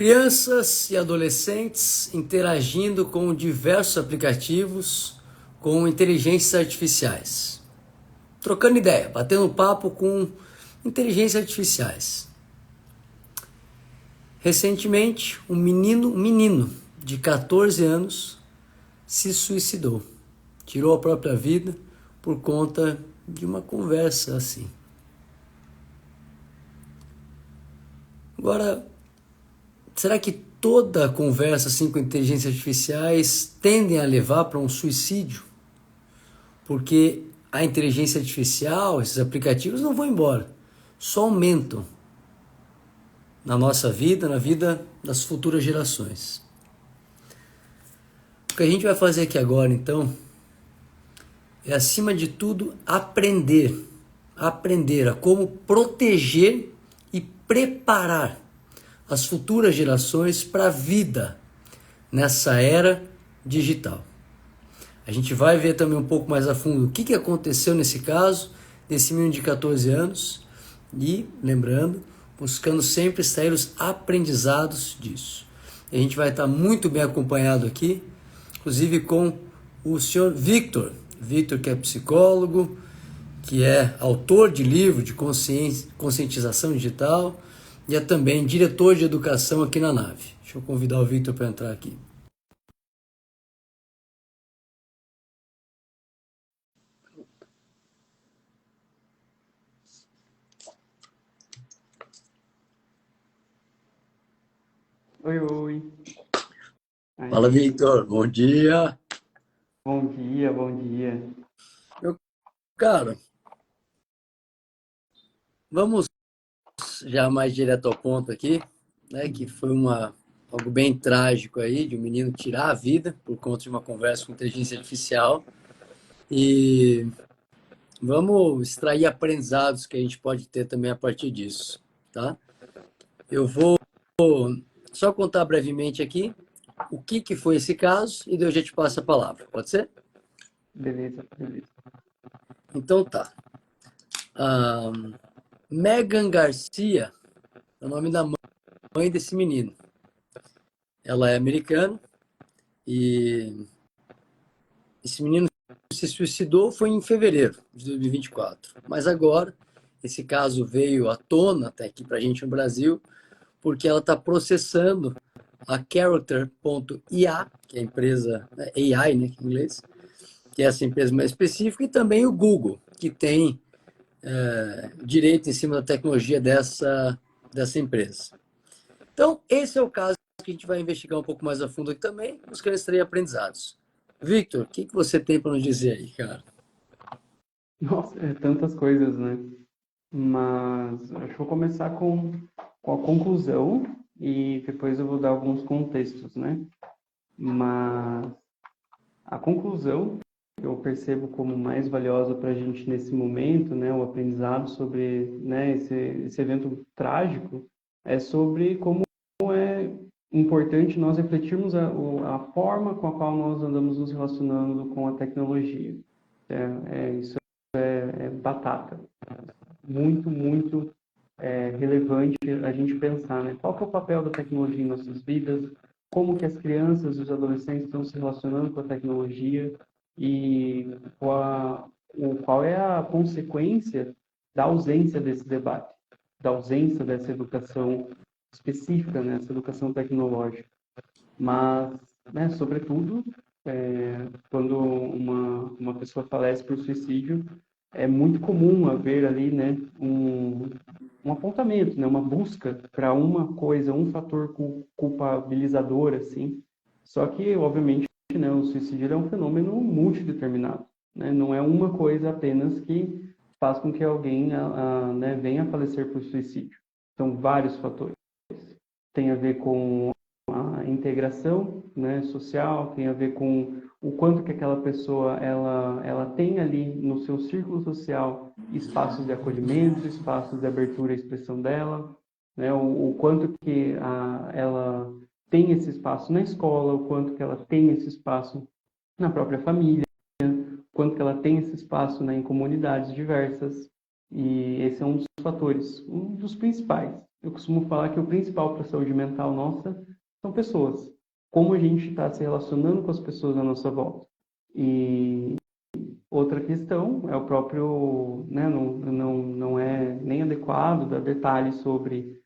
Crianças e adolescentes interagindo com diversos aplicativos com inteligências artificiais. Trocando ideia, batendo papo com inteligências artificiais. Recentemente, um menino de 14 anos se suicidou. Tirou a própria vida por conta de uma conversa assim. Agora, será que toda conversa assim com inteligências artificiais tendem a levar para um suicídio? Porque a inteligência artificial, esses aplicativos não vão embora, só aumentam na nossa vida, na vida das futuras gerações. O que a gente vai fazer aqui agora, então, é, acima de tudo, aprender a como proteger e preparar as futuras gerações para a vida nessa era digital. A gente vai ver também um pouco mais a fundo o que aconteceu nesse caso, desse menino de 14 anos, e, lembrando, buscando sempre extrair os aprendizados disso. A gente vai estar muito bem acompanhado aqui, inclusive com o senhor Victor, que é psicólogo, que é autor de livro de conscientização digital e é também diretor de educação aqui na nave. Deixa eu convidar o Victor para entrar aqui. Oi, oi. Fala, Aí, Victor. Bom dia. bom dia, bom dia. Meu caro, vamos já mais direto ao ponto aqui, né? Que foi algo bem trágico aí, de um menino tirar a vida por conta de uma conversa com inteligência artificial. E vamos extrair aprendizados que a gente pode ter também a partir disso, tá? Eu vou só contar brevemente aqui o que foi esse caso e daí eu já te passo a palavra, pode ser? Beleza, beleza. Então tá. A Megan Garcia é o nome da mãe desse menino. Ela é americana e esse menino se suicidou foi em fevereiro de 2024. Mas agora esse caso veio à tona até aqui pra gente no Brasil porque ela está processando a Character.ia, que é a empresa AI, né, em inglês, que é essa empresa mais específica, e também o Google, que tem direito em cima da tecnologia dessa empresa. Então, esse é o caso que a gente vai investigar um pouco mais a fundo aqui também, buscando extrair aprendizados. Victor, o que você tem para nos dizer aí, cara? Nossa, é tantas coisas, né? Mas acho que vou começar com a conclusão e depois eu vou dar alguns contextos, né? Mas a conclusão eu percebo como mais valiosa para a gente nesse momento, né? O aprendizado sobre, né, esse evento trágico é sobre como é importante nós refletirmos a forma com a qual nós andamos nos relacionando com a tecnologia. Isso é batata. Muito, muito relevante a gente pensar, né? Qual que é o papel da tecnologia em nossas vidas, como que as crianças e os adolescentes estão se relacionando com a tecnologia e qual é a consequência da ausência desse debate, da ausência dessa educação específica, né? Essa educação tecnológica. Mas, né, sobretudo, quando uma pessoa falece por suicídio, é muito comum haver ali, né, um apontamento, né, uma busca para uma coisa, um fator culpabilizador, assim. Só que, obviamente, né, o suicídio é um fenômeno multideterminado, né? Não é uma coisa apenas que faz com que alguém né, venha a falecer por suicídio. São vários fatores. Tem a ver com a integração, né, social, tem a ver com o quanto que aquela pessoa ela tem ali no seu círculo social espaços de acolhimento, espaços de abertura à expressão dela, né, o quanto que ela tem esse espaço na escola, o quanto que ela tem esse espaço na própria família, o quanto que ela tem esse espaço, né, em comunidades diversas. E esse é um dos fatores, um dos principais. Eu costumo falar que o principal para a saúde mental nossa são pessoas. Como a gente está se relacionando com as pessoas à nossa volta. E outra questão é o próprio, né, não é nem adequado dar detalhes sobre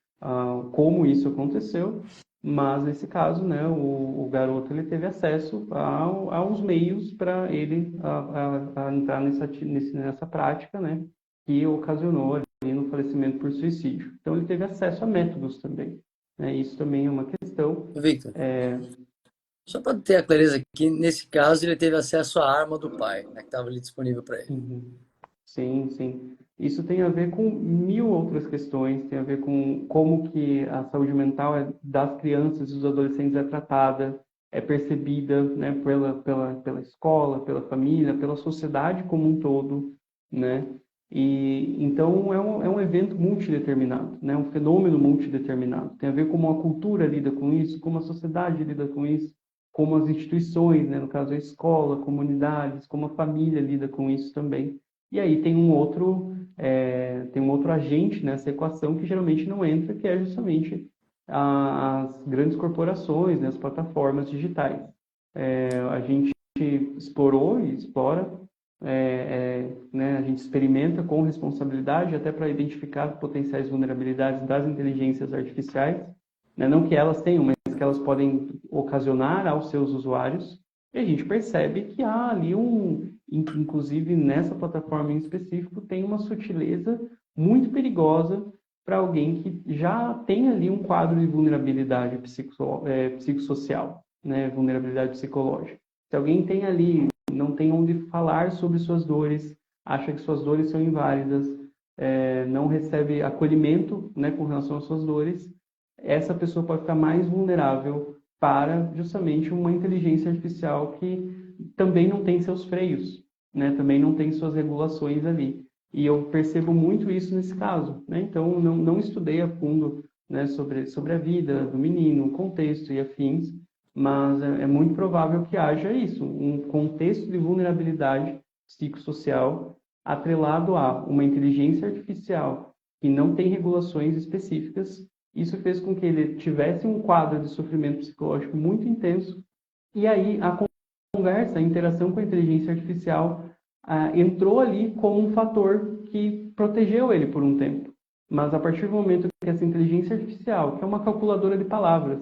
como isso aconteceu, mas nesse caso, né, o garoto ele teve acesso aos meios para ele a entrar nessa prática, né, que ocasionou ali no falecimento por suicídio. Então ele teve acesso a métodos também, né, isso também é uma questão. Victor, só para ter a clareza aqui, nesse caso ele teve acesso à arma do pai, né, que estava ali disponível para ele. Uhum. Sim, sim. Isso tem a ver com mil outras questões, tem a ver com como que a saúde mental das crianças e dos adolescentes é tratada, é percebida, né, pela escola, pela família, pela sociedade como um todo, né? E então é um evento multideterminado, né? Um fenômeno multideterminado. Tem a ver como a cultura lida com isso, como a sociedade lida com isso, como as instituições, né, no caso a escola, comunidades, como a família lida com isso também. E aí tem um outro agente nessa equação que geralmente não entra, que é justamente as grandes corporações, né, as plataformas digitais. A gente explorou e explora, né, a gente experimenta com responsabilidade até para identificar potenciais vulnerabilidades das inteligências artificiais, né, não que elas tenham, mas que elas podem ocasionar aos seus usuários. E a gente percebe que há ali inclusive nessa plataforma em específico, tem uma sutileza muito perigosa para alguém que já tem ali um quadro de vulnerabilidade psicossocial, né? Vulnerabilidade psicológica. Se alguém tem ali, não tem onde falar sobre suas dores, acha que suas dores são inválidas, não recebe acolhimento, né, com relação às suas dores, essa pessoa pode ficar mais vulnerável para justamente uma inteligência artificial que também não tem seus freios, né? Também não tem suas regulações ali. E eu percebo muito isso nesse caso, né? Então, não estudei a fundo, né, sobre a vida do menino, o contexto e afins, mas é muito provável que haja isso, um contexto de vulnerabilidade psicossocial atrelado a uma inteligência artificial que não tem regulações específicas. Isso fez com que ele tivesse um quadro de sofrimento psicológico muito intenso, e aí a conversa, a interação com a inteligência artificial entrou ali como um fator que protegeu ele por um tempo. Mas a partir do momento que essa inteligência artificial, que é uma calculadora de palavras,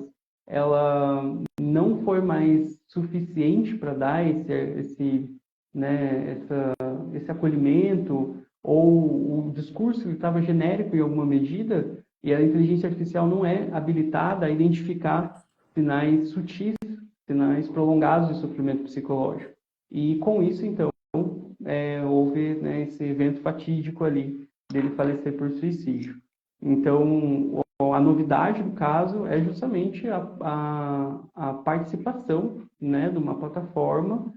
ela não foi mais suficiente para dar né, esse acolhimento, ou o discurso estava genérico em alguma medida, e a inteligência artificial não é habilitada a identificar sinais sutis, sinais prolongados de sofrimento psicológico. E com isso, então, houve, né, esse evento fatídico ali dele falecer por suicídio. Então, a novidade do caso é justamente a participação, né, de uma plataforma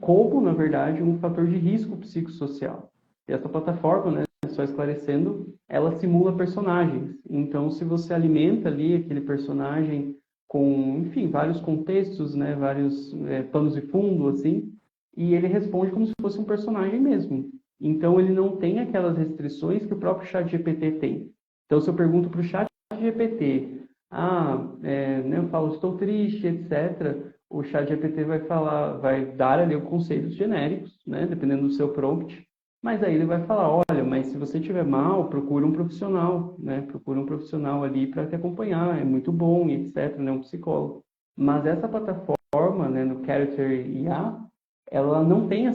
como, na verdade, um fator de risco psicossocial. E essa plataforma, né, só esclarecendo, ela simula personagens. Então, se você alimenta ali aquele personagem com, enfim, vários contextos, né, vários panos de fundo, assim, e ele responde como se fosse um personagem mesmo. Então, ele não tem aquelas restrições que o próprio ChatGPT tem. Então, se eu pergunto para o ChatGPT, né, eu falo, estou triste, etc., o ChatGPT vai dar ali conceitos genéricos, né, dependendo do seu prompt, mas aí ele vai falar, olha, mas se você estiver mal, procura um profissional, né, procura um profissional ali para te acompanhar, é muito bom, etc., né, um psicólogo. Mas essa plataforma, né, no Character IA, ela não tem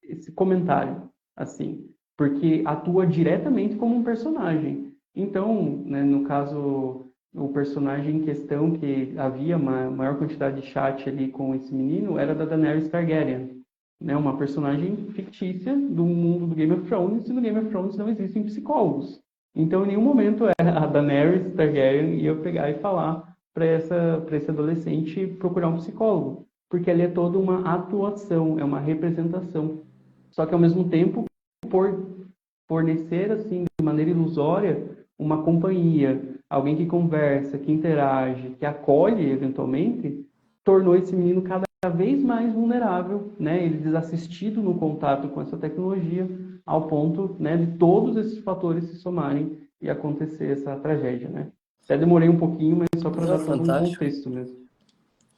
esse comentário, assim, porque atua diretamente como um personagem. Então, né, no caso, o personagem em questão, que havia uma maior quantidade de chat ali com esse menino, era da Daenerys Targaryen, né, uma personagem fictícia do mundo do Game of Thrones, e no Game of Thrones não existem psicólogos. Então, em nenhum momento a Daenerys Targaryen ia pegar e falar para esse adolescente procurar um psicólogo, porque ali é toda uma atuação, é uma representação. Só que, ao mesmo tempo, por fornecer, assim, de maneira ilusória, uma companhia, alguém que conversa, que interage, que acolhe, eventualmente, tornou esse menino cada vez mais vulnerável, né? Ele desassistido no contato com essa tecnologia, ao ponto, né, de todos esses fatores se somarem e acontecer essa tragédia, né? Até demorei um pouquinho, mas só para Não, dar todo um fantástico. contexto mesmo.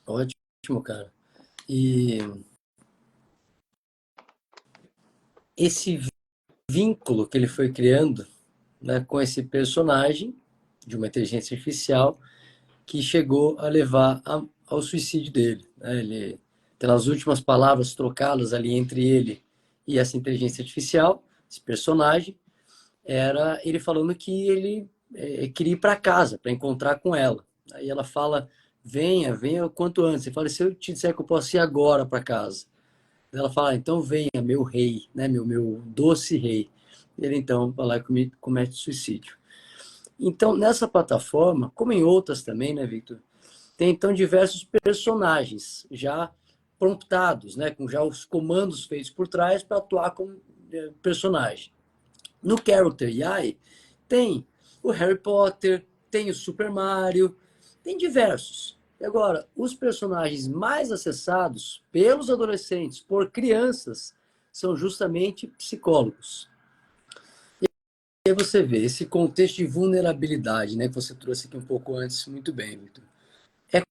Ótimo, cara. E esse vínculo que ele foi criando, né, com esse personagem de uma inteligência artificial que chegou a levar ao suicídio dele, né? Ele tem as últimas palavras trocadas ali entre ele e essa inteligência artificial, esse personagem, era ele falando que ele queria ir para casa, para encontrar com ela. Aí ela fala, venha o quanto antes. Ele fala, se eu te disser que eu posso ir agora para casa. Ela fala, então venha, meu rei, né, meu doce rei. Ele então vai lá e comete suicídio. Então, nessa plataforma, como em outras também, né, Victor, tem então diversos personagens já promptados, né, com já os comandos feitos por trás para atuar como personagem. No Character AI tem o Harry Potter, tem o Super Mario, tem diversos. E agora, os personagens mais acessados pelos adolescentes, por crianças, são justamente psicólogos. E aí você vê esse contexto de vulnerabilidade, né, que você trouxe aqui um pouco antes, muito bem, Victor. É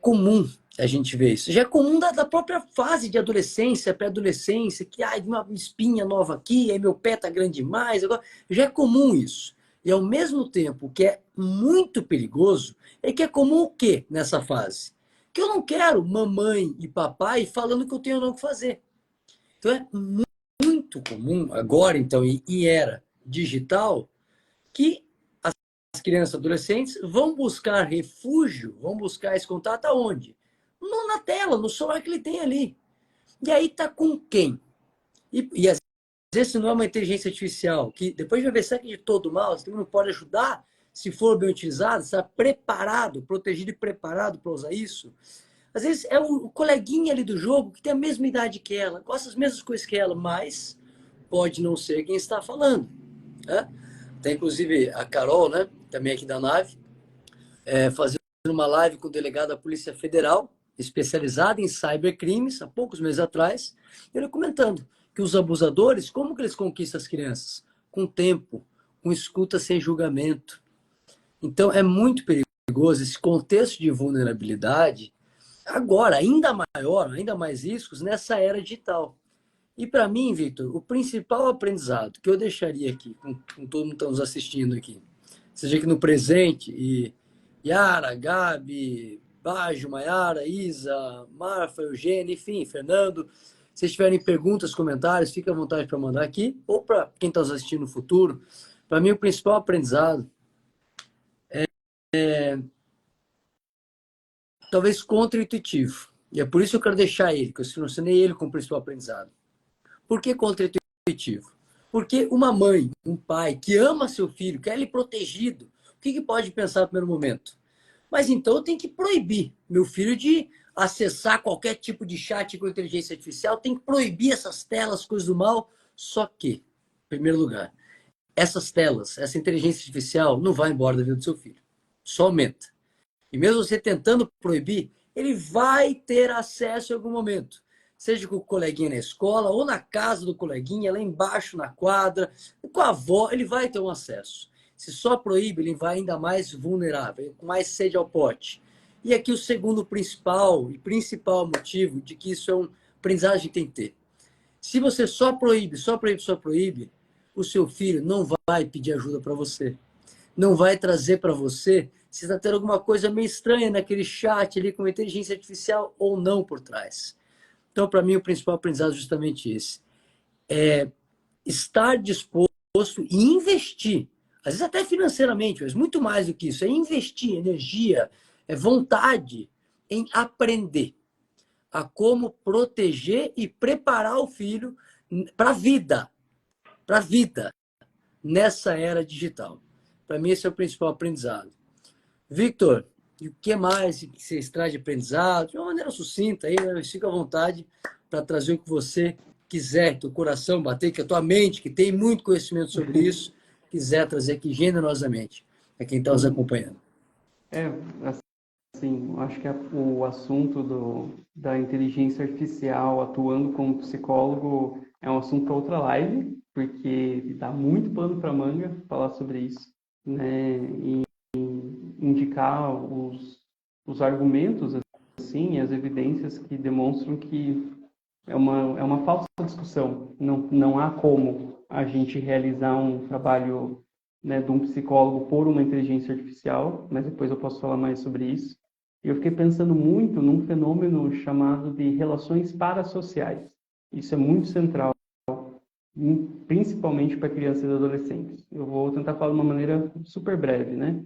comum a gente ver isso. Já é comum da própria fase de adolescência, pré-adolescência, que uma espinha nova aqui, aí meu pé tá grande demais. Agora, já é comum isso. E ao mesmo tempo que é muito perigoso, é que é comum o quê nessa fase? Que eu não quero mamãe e papai falando que eu tenho não que fazer. Então é muito comum agora, então, e era digital, que as crianças e adolescentes vão buscar refúgio, vão buscar esse contato aonde? Na tela, no celular que ele tem ali. E aí tá com quem? E às vezes não é uma inteligência artificial, que depois vai ver se é de todo mal, você não pode ajudar, se for bem utilizado, está preparado, protegido e preparado para usar isso. Às vezes é o coleguinha ali do jogo que tem a mesma idade que ela, gosta das mesmas coisas que ela, mas pode não ser quem está falando. Né? Tem inclusive a Carol, né, também aqui da nave, fazendo uma live com o delegado da Polícia Federal, especializado em cybercrimes, há poucos meses atrás, ele comentando que os abusadores, como que eles conquistam as crianças? Com tempo, com escuta sem julgamento. Então, é muito perigoso esse contexto de vulnerabilidade, agora, ainda maior, ainda mais riscos, nessa era digital. E para mim, Victor, o principal aprendizado que eu deixaria aqui, com todo mundo que está nos assistindo aqui, seja aqui no presente, e Yara, Gabi, Bajo, Maiara, Isa, Marfa, Eugênia, enfim, Fernando, se vocês tiverem perguntas, comentários, fique à vontade para mandar aqui, ou para quem está nos assistindo no futuro. Para mim, o principal aprendizado talvez contra-intuitivo. E é por isso que eu quero deixar ele, que eu selecionei ele como principal aprendizado. Por que contra-intuitivo? Porque uma mãe, um pai que ama seu filho, quer ele protegido, o que pode pensar no primeiro momento? Mas então eu tenho que proibir meu filho de acessar qualquer tipo de chat com inteligência artificial, tem que proibir essas telas, coisas do mal. Só que, em primeiro lugar, essas telas, essa inteligência artificial não vai embora da vida do seu filho. Só aumenta. E mesmo você tentando proibir, ele vai ter acesso em algum momento. Seja com o coleguinha na escola, ou na casa do coleguinha, lá embaixo na quadra, com a avó, ele vai ter um acesso. Se só proíbe, ele vai ainda mais vulnerável, com mais sede ao pote. E aqui o segundo principal motivo de que isso é um aprendizagem que tem que ter. Se você só proíbe, o seu filho não vai pedir ajuda para você. Não vai trazer para você se está tendo alguma coisa meio estranha naquele chat ali com inteligência artificial ou não por trás. Então, para mim, o principal aprendizado é justamente esse. É estar disposto e investir, às vezes até financeiramente, mas muito mais do que isso, é investir energia, vontade em aprender a como proteger e preparar o filho para a vida nessa era digital. Para mim, esse é o principal aprendizado. Victor, e o que mais que você extrai de aprendizado? De uma maneira sucinta, aí, né? Fica à vontade para trazer o que você quiser, teu coração bater, que a tua mente, que tem muito conhecimento sobre isso, quiser trazer aqui generosamente a quem está nos acompanhando. É, Sim, eu acho que o assunto da inteligência artificial atuando como psicólogo é um assunto para outra live, porque dá muito pano para manga falar sobre isso, né? E indicar os argumentos, assim, as evidências que demonstram que é uma falsa discussão. Não há como a gente realizar um trabalho, né, de um psicólogo por uma inteligência artificial, mas depois eu posso falar mais sobre isso. E eu fiquei pensando muito num fenômeno chamado de relações parasociais. Isso é muito central, principalmente para crianças e adolescentes. Eu vou tentar falar de uma maneira super breve, né?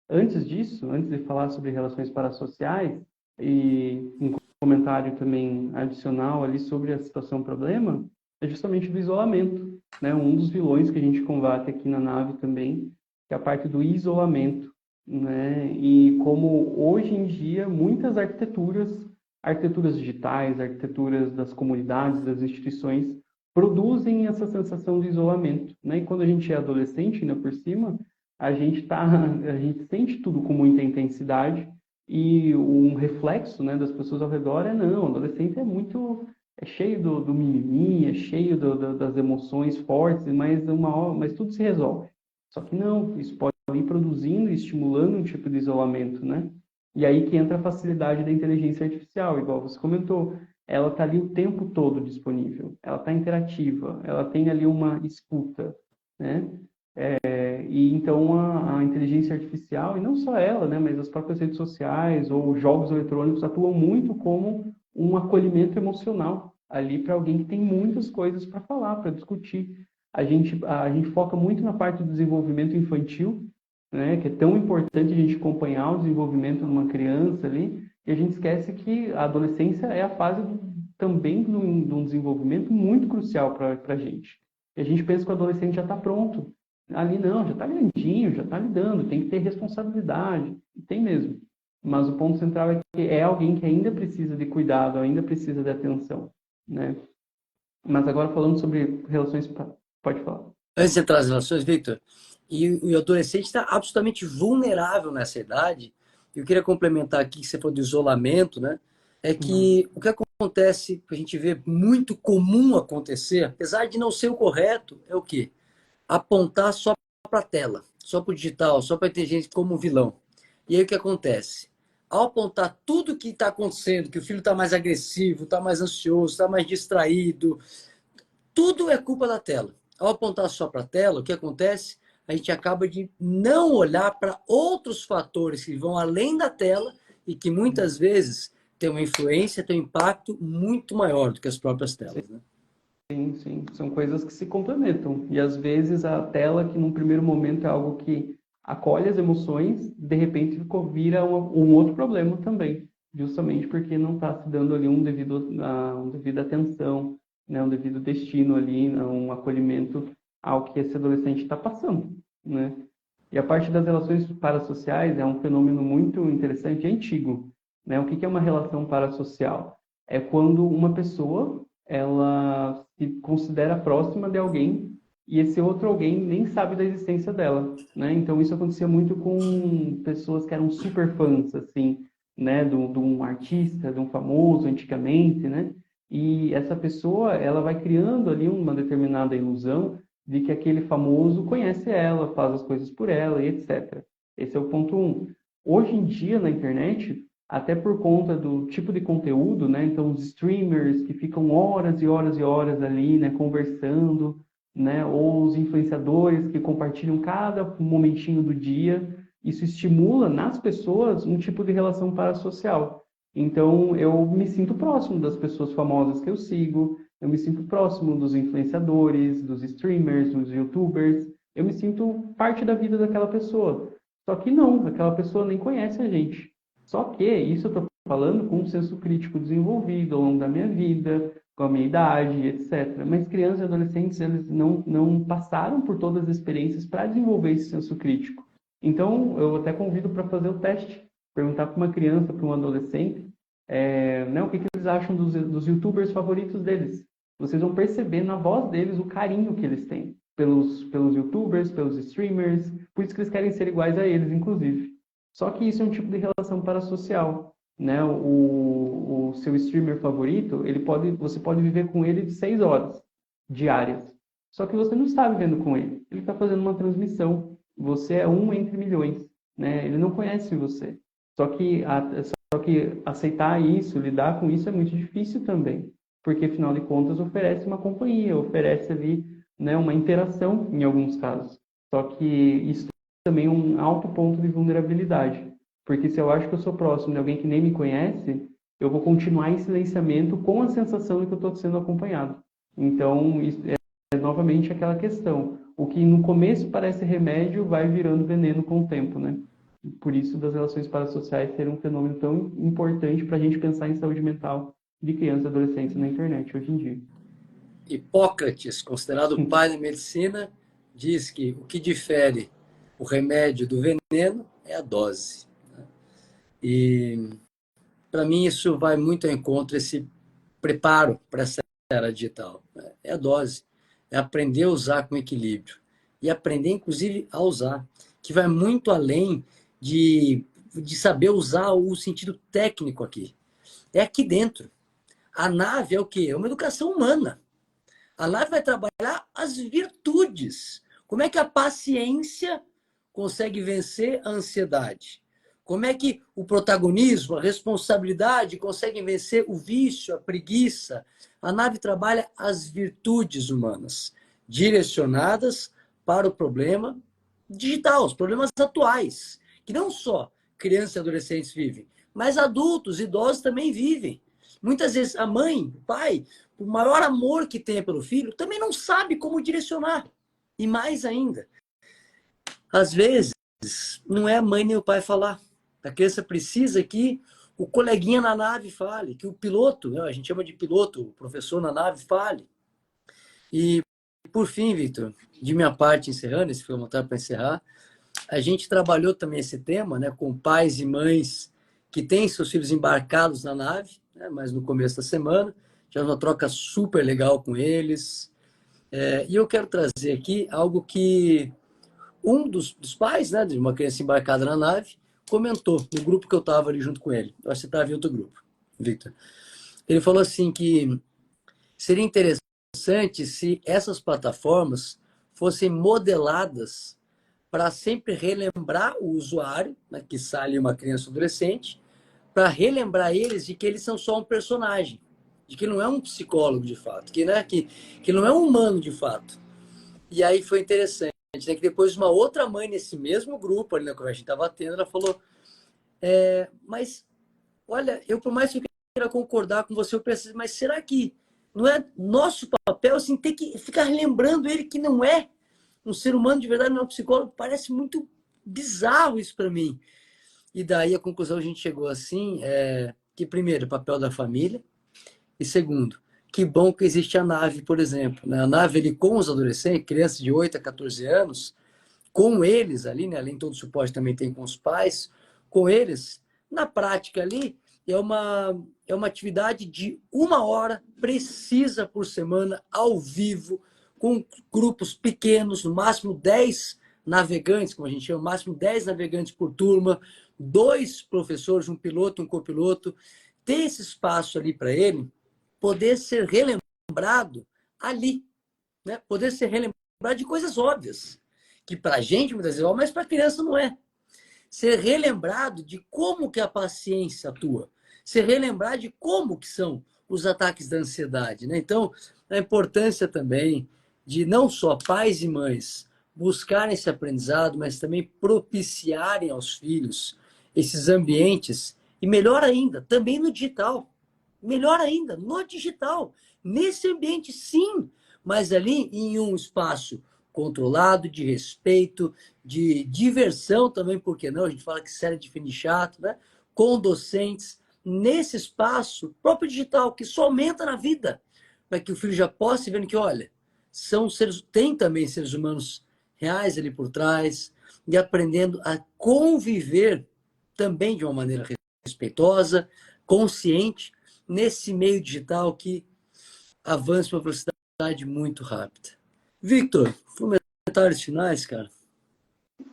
Antes disso, antes de falar sobre relações parasociais, e um comentário também adicional ali sobre a situação problema, é justamente do isolamento, né? Um dos vilões que a gente combate aqui na nave também, que é a parte do isolamento, né? E como hoje em dia muitas arquiteturas digitais, arquiteturas das comunidades, das instituições, produzem essa sensação de isolamento, né? E quando a gente é adolescente, ainda por cima, a gente sente tudo com muita intensidade e um reflexo, né, das pessoas ao redor não, o adolescente é cheio do mimimi, é cheio das emoções fortes, mas tudo se resolve. Só que não, isso pode ir produzindo e estimulando um tipo de isolamento, né? E aí que entra a facilidade da inteligência artificial, igual você comentou. Ela está ali o tempo todo disponível, ela está interativa, ela tem ali uma escuta, né? E então a inteligência artificial, e não só ela, né, mas as próprias redes sociais ou jogos eletrônicos atuam muito como um acolhimento emocional ali para alguém que tem muitas coisas para falar, para discutir. A gente foca muito na parte do desenvolvimento infantil, né, que é tão importante a gente acompanhar o desenvolvimento de uma criança ali, e a gente esquece que a adolescência é a fase também de um desenvolvimento muito crucial para a gente. E a gente pensa que o adolescente já está pronto. Ali não, já está grandinho, já está lidando, tem que ter responsabilidade, e tem mesmo. Mas o ponto central é que é alguém que ainda precisa de cuidado, ainda precisa de atenção, né? Mas agora falando sobre relações, pode falar. Antes de entrar nas relações, Victor, e o adolescente está absolutamente vulnerável nessa idade. Eu queria complementar aqui que você falou do isolamento, né? É que o que acontece, que a gente vê muito comum acontecer, apesar de não ser o correto, é o quê? Apontar só para a tela, só para o digital, só para a inteligência como vilão. E aí o que acontece? Ao apontar tudo que está acontecendo, que o filho está mais agressivo, está mais ansioso, está mais distraído, tudo é culpa da tela. Ao apontar só para a tela, o que acontece? A gente acaba de não olhar para outros fatores que vão além da tela e que muitas vezes têm uma influência, têm um impacto muito maior do que as próprias telas. Né? Sim, sim, são coisas que se complementam. E às vezes a tela, que num primeiro momento é algo que acolhe as emoções, de repente vira um outro problema também, justamente porque não está se dando ali um devido atenção, né, um devido destino ali, né, um acolhimento ao que esse adolescente está passando, né? E a parte das relações parasociais é um fenômeno muito interessante e antigo, né? O que é uma relação parasocial? É quando uma pessoa ela se considera próxima de alguém e esse outro alguém nem sabe da existência dela, né? Então isso acontecia muito com pessoas que eram super fãs, assim, né? De um artista, de um famoso antigamente, né? E essa pessoa, ela vai criando ali uma determinada ilusão de que aquele famoso conhece ela, faz as coisas por ela e etc. Esse é o ponto um. Hoje em dia, na internet, até por conta do tipo de conteúdo, né? Então, os streamers que ficam horas e horas e horas ali, né, conversando, né? Ou os influenciadores que compartilham cada momentinho do dia, isso estimula nas pessoas um tipo de relação parasocial. Então, eu me sinto próximo das pessoas famosas que eu sigo, eu me sinto próximo dos influenciadores, dos streamers, dos YouTubers, eu me sinto parte da vida daquela pessoa. Só que não, aquela pessoa nem conhece a gente. Só que isso eu estou falando com um senso crítico desenvolvido ao longo da minha vida, com a minha idade, etc. Mas crianças e adolescentes, eles não passaram por todas as experiências para desenvolver esse senso crítico. Então, eu até convido para fazer o teste, perguntar para uma criança, para um adolescente, né, o que eles acham dos YouTubers favoritos deles. Vocês vão perceber na voz deles o carinho que eles têm pelos YouTubers, pelos streamers, por isso que eles querem ser iguais a eles, inclusive. Só que isso é um tipo de relação parasocial, né? O seu streamer favorito, você pode viver com ele de 6 horas diárias. Só que você não está vivendo com ele. Ele está fazendo uma transmissão. Você é um entre milhões, né? Ele não conhece você. Só que aceitar isso, lidar com isso é muito difícil também, porque afinal de contas oferece uma companhia, oferece ali, né, uma interação em alguns casos. Só que isso também é um alto ponto de vulnerabilidade, porque se eu acho que eu sou próximo de alguém que nem me conhece, eu vou continuar em silenciamento com a sensação de que eu estou sendo acompanhado. Então, isso é novamente aquela questão. O que no começo parece remédio vai virando veneno com o tempo, né? Por isso, das relações parasociais ser um fenômeno tão importante para a gente pensar em saúde mental de crianças e adolescentes na internet hoje em dia. Hipócrates, considerado o pai da medicina, diz que o que difere o remédio do veneno é a dose. E, para mim, isso vai muito ao encontro, esse preparo para essa era digital. É a dose, é aprender a usar com equilíbrio. E aprender, inclusive, a usar, que vai muito além de saber usar o sentido técnico aqui. É aqui dentro. A nave é o quê? É uma educação humana. A nave vai trabalhar as virtudes. Como é que a paciência consegue vencer a ansiedade? Como é que o protagonismo, a responsabilidade conseguem vencer o vício, a preguiça? A nave trabalha as virtudes humanas, direcionadas para o problema digital, os problemas atuais, que não só crianças e adolescentes vivem, mas adultos, idosos também vivem. Muitas vezes a mãe, o pai, o maior amor que tem pelo filho, também não sabe como direcionar. E mais ainda, às vezes, não é a mãe nem o pai falar. A criança precisa que o coleguinha na nave fale, que o piloto, né, a gente chama de piloto, o professor na nave fale. E, por fim, Victor, de minha parte, encerrando, esse foi o motivo para encerrar, a gente trabalhou também esse tema, né, com pais e mães que têm seus filhos embarcados na nave, né, mas no começo da semana, tivemos uma troca super legal com eles. E eu quero trazer aqui algo que um dos pais, né, de uma criança embarcada na nave, comentou no grupo que eu estava ali junto com ele. Eu acho que você estava em outro grupo, Victor. Ele falou assim que seria interessante se essas plataformas fossem modeladas para sempre relembrar o usuário, né, que sai uma criança ou adolescente, para relembrar eles de que eles são só um personagem, de que não é um psicólogo de fato, que não é um humano de fato. E aí foi interessante, né, que depois uma outra mãe nesse mesmo grupo, ali na conversa que a gente estava tendo, ela falou, mas olha, eu por mais que eu queira concordar com você, eu preciso, mas será que não é nosso papel assim, ter que ficar lembrando ele que não é um ser humano de verdade, não é um psicólogo? Parece muito bizarro isso para mim. E daí a conclusão a gente chegou assim, que primeiro, o papel da família, e segundo, que bom que existe a nave, por exemplo. Né? A nave ele, com os adolescentes, crianças de 8 a 14 anos, com eles ali, né? Além de todo o suporte também tem com os pais, com eles, na prática ali, é uma atividade de 1 hora precisa por semana, ao vivo, com grupos pequenos, no máximo 10 navegantes, como a gente chama, no máximo 10 navegantes por turma, 2 professores, um piloto, um copiloto, ter esse espaço ali para ele poder ser relembrado ali, né? Poder ser relembrado de coisas óbvias, que para a gente muitas vezes é óbvio, mas para a criança não é. Ser relembrado de como que a paciência atua, ser relembrado de como que são os ataques da ansiedade, né? Então, a importância também de não só pais e mães buscarem esse aprendizado, mas também propiciarem aos filhos esses ambientes, e melhor ainda, também no digital. Melhor ainda, no digital. Nesse ambiente, sim, mas ali em um espaço controlado, de respeito, de diversão também, por que não? A gente fala que série de fim de chato, né? Com docentes, nesse espaço próprio digital, que só aumenta na vida, para que o filho já possa ir vendo que, olha, são seres, tem também seres humanos reais ali por trás, e aprendendo a conviver também de uma maneira respeitosa, consciente, nesse meio digital que avança uma velocidade muito rápida. Victor, comentários finais, cara?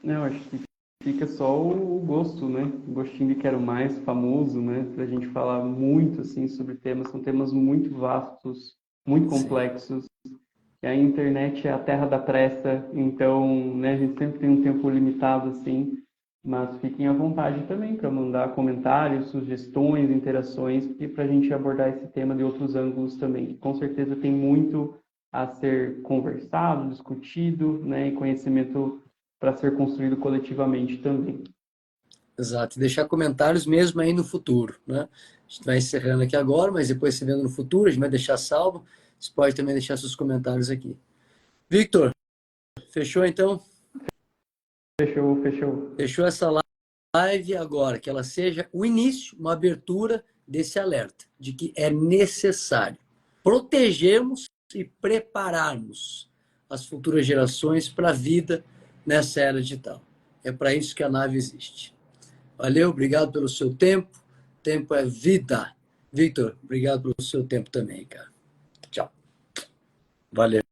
Eu acho que fica só o gosto, né? O gostinho de quero mais, famoso, né? Para a gente falar muito assim sobre temas, são temas muito vastos, muito Sim, complexos. E a internet é a terra da pressa, então, né, a gente sempre tem um tempo limitado assim, mas fiquem à vontade também para mandar comentários, sugestões, interações, e para a gente abordar esse tema de outros ângulos também. Com certeza tem muito a ser conversado, discutido, né, e conhecimento para ser construído coletivamente também. exato. E deixar comentários mesmo aí no futuro, né? A gente vai encerrando aqui agora, mas depois se vendo no futuro, a gente vai deixar salvo. Você pode também deixar seus comentários aqui. Victor, fechou então? Fechou, fechou. Fechou essa live agora, que ela seja o início, uma abertura desse alerta, de que é necessário protegermos e prepararmos as futuras gerações para a vida nessa era digital. É para isso que a nave existe. Valeu, obrigado pelo seu tempo. Tempo é vida. Victor, obrigado pelo seu tempo também, cara. Tchau. Valeu.